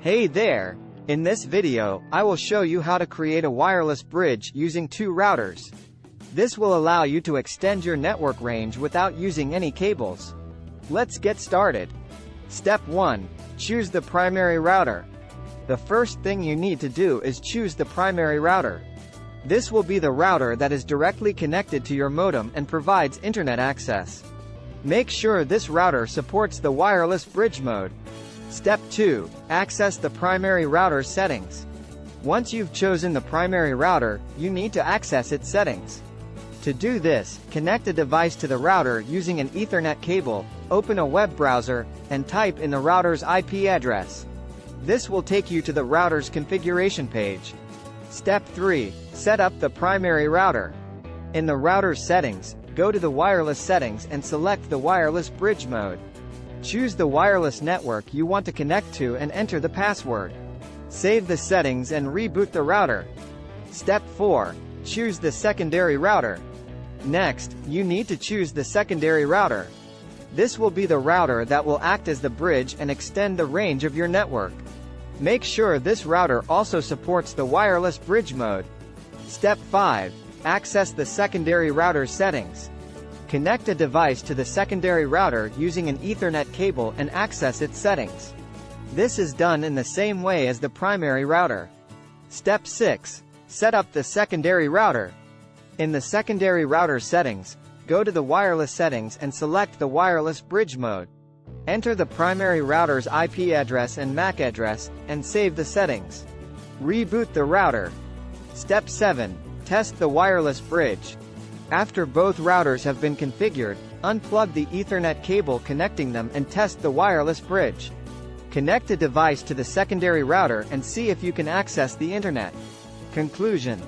Hey there! In this video, I will show you how to create a wireless bridge using two routers. This will allow you to extend your network range without using any cables. Let's get started. Step 1. Choose the primary router. The first thing you need to do is choose the primary router. This will be the router that is directly connected to your modem and provides internet access. Make sure this router supports the wireless bridge mode. Step 2. Access the primary router settings. Once you've chosen the primary router, you need to access its settings. To do this, connect a device to the router using an Ethernet cable, open a web browser, and type in the router's IP address. This will take you to the router's configuration page. Step 3. Set up the primary router. In the router's settings, go to the wireless settings and select the wireless bridge mode. Choose the wireless network you want to connect to and enter the password. Save the settings and reboot the router. Step 4. Choose the secondary router. Next, you need to choose the secondary router. This will be the router that will act as the bridge and extend the range of your network. Make sure this router also supports the wireless bridge mode. Step 5. Access the secondary router settings. Connect a device to the secondary router using an Ethernet cable and access its settings. This is done in the same way as the primary router. Step 6. Set up the secondary router. In the secondary router settings, go to the wireless settings and select the wireless bridge mode. Enter the primary router's IP address and MAC address, and save the settings. Reboot the router. Step 7. Test the wireless bridge. After both routers have been configured, unplug the Ethernet cable connecting them and test the wireless bridge. Connect a device to the secondary router and see if you can access the internet. Conclusion.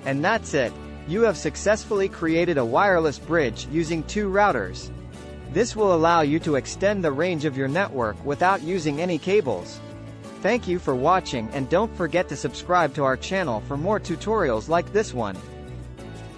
And that's it. You have successfully created a wireless bridge using two routers. This will allow you to extend the range of your network without using any cables. Thank you for watching, and don't forget to subscribe to our channel for more tutorials like this one.